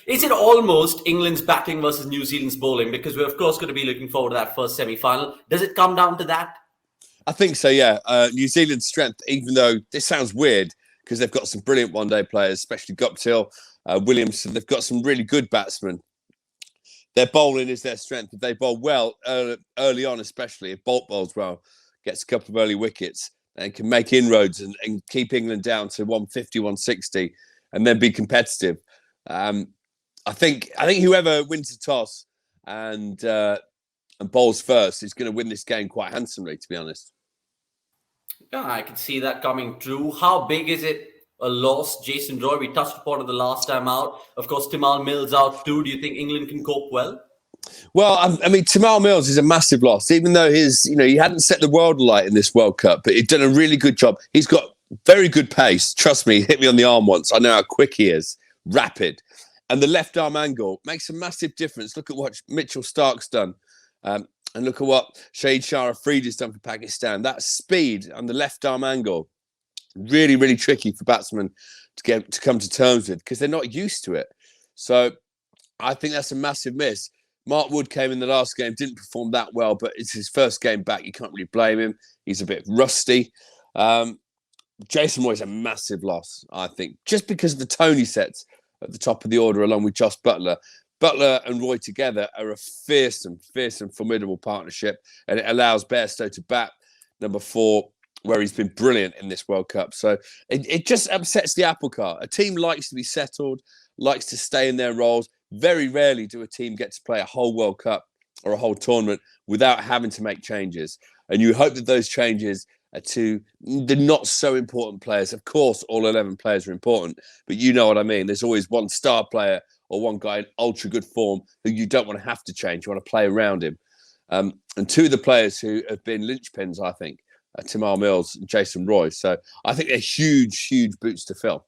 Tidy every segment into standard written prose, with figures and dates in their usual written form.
Is it almost England's batting versus New Zealand's bowling? Because we're, of course, going to be looking forward to that first semi-final. Does it come down to that? I think so, yeah. New Zealand's strength, even though this sounds weird, because they've got some brilliant one-day players, especially Guptill, Williamson. They've got some really good batsmen. Their bowling is their strength. If they bowl well early on, especially if Bolt bowls well, gets a couple of early wickets, and can make inroads and keep England down to 150, 160, and then be competitive. I think whoever wins the toss and bowls first is going to win this game quite handsomely, to be honest. Yeah, I can see that coming true. How big is it a loss? Jason Roy, we touched upon it the last time out. Of course, Timal Mills out too. Do you think England can cope well? Well, I mean, Timal Mills is a massive loss, even though he hadn't set the world alight in this World Cup, but he'd done a really good job. He's got very good pace. Trust me, he hit me on the arm once. I know how quick he is, rapid. And the left arm angle makes a massive difference. Look at what Mitchell Stark's done. And look at what Shahid Shah Afridi has done for Pakistan. That speed and the left arm angle, really, really tricky for batsmen to come to terms with because they're not used to it. So I think that's a massive miss. Mark Wood came in the last game, didn't perform that well, but it's his first game back. You can't really blame him. He's a bit rusty. Jason Roy's a massive loss, I think, just because of the Tony sets at the top of the order along with Josh Buttler. Butler and Roy together are a fearsome, formidable partnership, and it allows Bairstow to bat number 4, where he's been brilliant in this World Cup. So it just upsets the apple cart. A team likes to be settled, likes to stay in their roles. Very rarely do a team get to play a whole World Cup or a whole tournament without having to make changes. And you hope that those changes are to the not so important players. Of course, all 11 players are important, but you know what I mean. There's always one star player or one guy in ultra good form who you don't want to have to change. You want to play around him. And 2 of the players who have been linchpins, I think, are Timal Mills and Jason Roy. So I think they're huge boots to fill.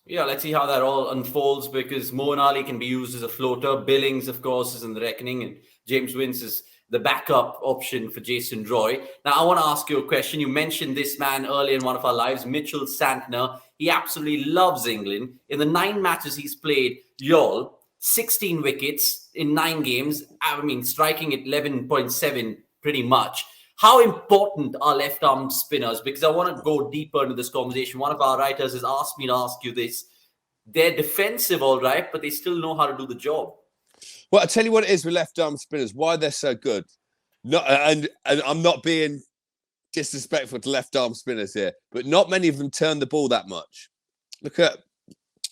Yeah, let's see how that all unfolds because Moeen Ali can be used as a floater. Billings, of course, is in the reckoning, and James Wince is the backup option for Jason Roy. Now, I want to ask you a question. You mentioned this man earlier in one of our lives, Mitchell Santner. He absolutely loves England. In the 9 matches he's played, 16 wickets in 9 games. I mean, striking at 11.7 pretty much. How important are left-arm spinners? Because I want to go deeper into this conversation. One of our writers has asked me to ask you this. They're defensive, all right, but they still know how to do the job. Well, I'll tell you what it is with left-arm spinners, why they're so good. And I'm not being disrespectful to left-arm spinners here, but not many of them turn the ball that much. Look at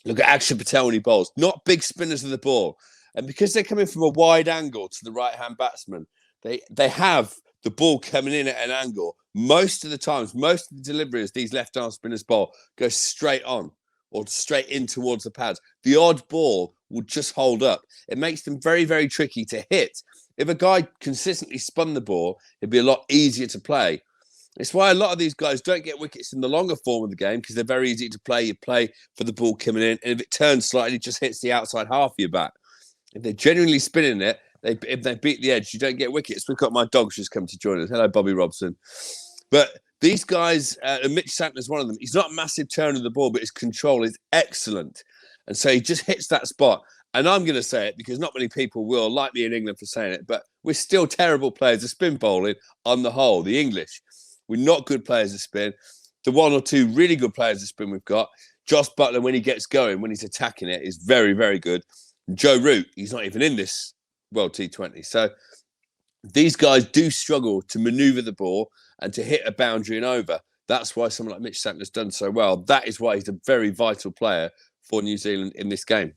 Akshar Patel when he bowls. Not big spinners of the ball. And because they're coming from a wide angle to the right-hand batsman, they have the ball coming in at an angle. Most of the times, most of the deliveries these left-arm spinners bowl go straight on or straight in towards the pads. The odd ball will just hold up. It makes them very, very tricky to hit. If a guy consistently spun the ball, it'd be a lot easier to play. It's why a lot of these guys don't get wickets in the longer form of the game because they're very easy to play. You play for the ball coming in, and if it turns slightly, it just hits the outside half of your bat. If they're genuinely spinning it, if they beat the edge, you don't get wickets. We've got my dogs just come to join us. Hello, Bobby Robson. But these guys, and Mitch Santner's one of them, he's not a massive turner of the ball, but his control is excellent. And so he just hits that spot. And I'm going to say it because not many people will like me in England for saying it, but we're still terrible players of spin bowling on the whole, the English. We're not good players of spin. The 1 or 2 really good players of spin we've got, Josh Buttler, when he gets going, when he's attacking it, is very, very good. And Joe Root, he's not even in this World T20. So these guys do struggle to manoeuvre the ball and to hit a boundary and over. That's why someone like Mitch Santner's done so well. That is why he's a very vital player for New Zealand in this game.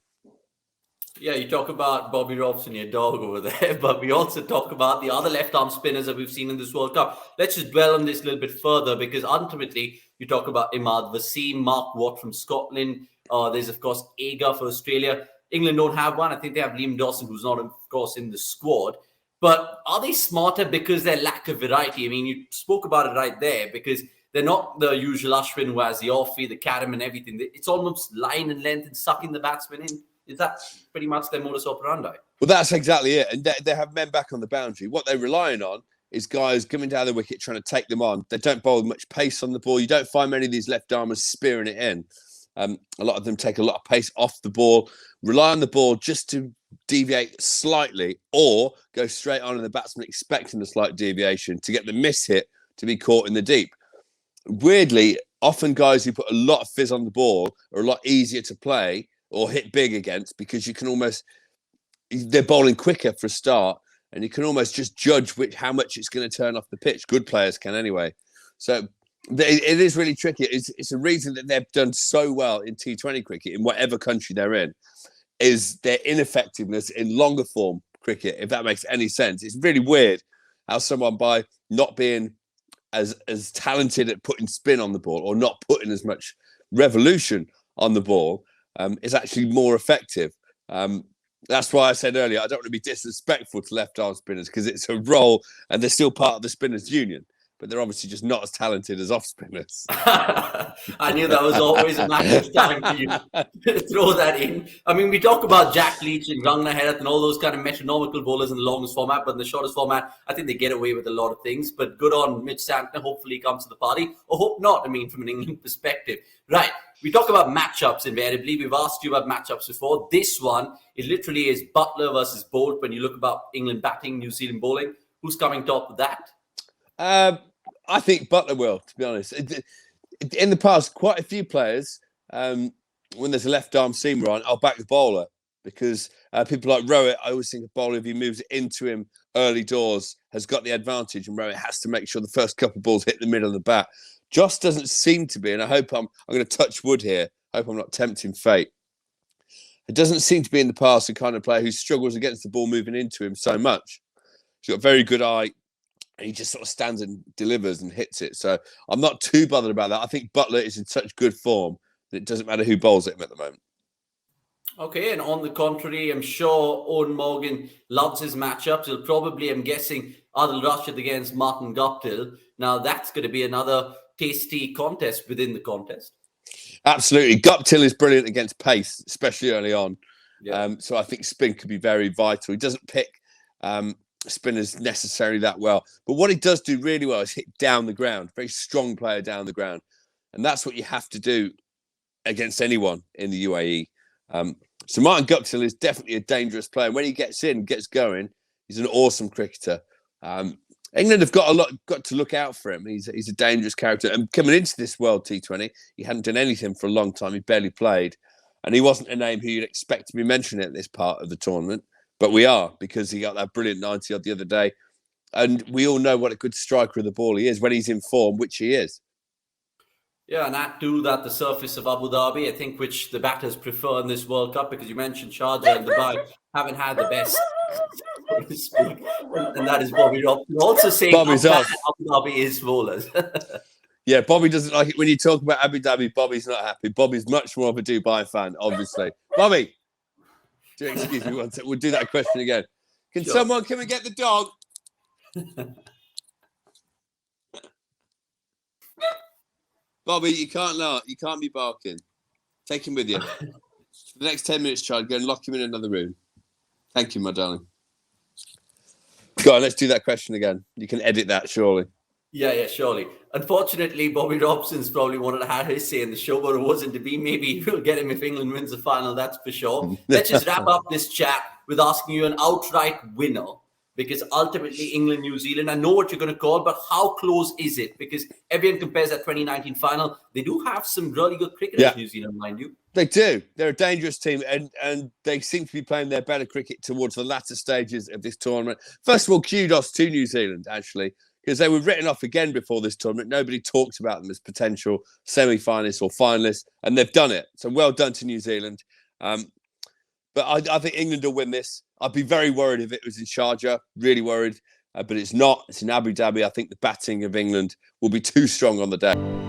Yeah, you talk about Bobby Robson, your dog over there, but we also talk about the other left-arm spinners that we've seen in this World Cup. Let's just dwell on this a little bit further because ultimately you talk about Imad Wasim, Mark Watt from Scotland. There's, of course, Agar for Australia. England don't have one. I think they have Liam Dawson, who's not, of course, in the squad. But are they smarter because their lack of variety? I mean, you spoke about it right there because they're not the usual Ashwin who has the offie, the carom and everything. It's almost line and length and sucking the batsman in. Is that pretty much their modus operandi? Well, that's exactly it. And they have men back on the boundary. What they're relying on is guys coming down the wicket trying to take them on. They don't bowl much pace on the ball. You don't find many of these left-armers spearing it in. A lot of them take a lot of pace off the ball, rely on the ball just to deviate slightly, or go straight on in the batsman expecting a slight deviation to get the miss hit to be caught in the deep. Weirdly, often guys who put a lot of fizz on the ball are a lot easier to play or hit big against, because you can almost, they're bowling quicker for a start, and you can almost just judge how much it's going to turn off the pitch. Good players can anyway. So it is really tricky. It's a reason that they've done so well in T20 cricket in whatever country they're in, is their ineffectiveness in longer form cricket, if that makes any sense. It's really weird how someone, by not being as talented at putting spin on the ball, or not putting as much revolution on the ball, is actually more effective. That's why I said earlier, I don't want to be disrespectful to left-arm spinners, because it's a role and they're still part of the spinners union, but they're obviously just not as talented as off spinners. I knew that was always a matter of time for you to throw that in. I mean, we talk about Jack Leach and Rangna Herath and all those kind of metronomical bowlers in the longest format, but in the shortest format, I think they get away with a lot of things. But good on Mitch Santner. Hopefully he comes to the party, or hope not, I mean, from an England perspective. Right. We talk about matchups invariably. We've asked you about matchups before. This one, it literally is Butler versus Bolt. When you look about England batting, New Zealand bowling, who's coming top of that? I think Butler will, to be honest. In the past, quite a few players, when there's a left-arm seamer on, I'll back the bowler, because people like Rowett, I always think a bowler, if he moves it into him early doors, has got the advantage, and Rowett has to make sure the first couple of balls hit the middle of the bat. Joss doesn't seem to be, and I hope I'm going to touch wood here. I hope I'm not tempting fate. It doesn't seem to be in the past the kind of player who struggles against the ball moving into him so much. He's got a very good eye, and he just sort of stands and delivers and hits it. So I'm not too bothered about that. I think Butler is in such good form that it doesn't matter who bowls at him at the moment. Okay, and on the contrary, I'm sure Owen Morgan loves his matchups. He'll probably, I'm guessing, Adil Rashid against Martin Guptill. Now, that's going to be another tasty contest within the contest. Absolutely. Guptill is brilliant against pace, especially early on. Yeah. So I think spin could be very vital. He doesn't pick spinners necessarily that well, but what he does do really well is hit down the ground. Very strong player down the ground, and that's what you have to do against anyone in the UAE. So Martin Guptill is definitely a dangerous player. When he gets in, gets going, he's an awesome cricketer. England have got to look out for him. He's a dangerous character. And coming into this World T20, he hadn't done anything for a long time. He barely played, and he wasn't a name who you'd expect to be mentioned at this part of the tournament. But we are, because he got that brilliant 90-odd the other day. And we all know what a good striker of the ball he is when he's in form, which he is. Yeah, and add to that the surface of Abu Dhabi, I think, which the batters prefer in this World Cup, because you mentioned Sharjah and Dubai haven't had the best, so to speak. And that is Bobby Robson. Also saying Bobby's off. Abu Dhabi is bowlers. Yeah, Bobby doesn't like it. When you talk about Abu Dhabi, Bobby's not happy. Bobby's much more of a Dubai fan, obviously. Bobby! Excuse me one second. We'll do that question again. Can someone come and get the dog? Bobby, you can't laugh. You can't be barking. Take him with you. For the next 10 minutes, child, go and lock him in another room. Thank you, my darling. Go on, let's do that question again. You can edit that, surely. Yeah, surely. Unfortunately, Bobby Robson's probably wanted to have his say in the show, but it wasn't to be. Maybe we'll get him if England wins the final, that's for sure. Let's just wrap up this chat with asking you an outright winner, because ultimately England, New Zealand, I know what you're going to call, but how close is it? Because everyone compares that 2019 final. They do have some really good cricketers, New Zealand, mind you. They do. They're a dangerous team, and they seem to be playing their better cricket towards the latter stages of this tournament. First of all, kudos to New Zealand, actually, because they were written off again before this tournament. Nobody talked about them as potential semi-finalists or finalists, and they've done it. So well done to New Zealand. But I think England will win this. I'd be very worried if it was in Sharjah, really worried. But it's not. It's in Abu Dhabi. I think the batting of England will be too strong on the day.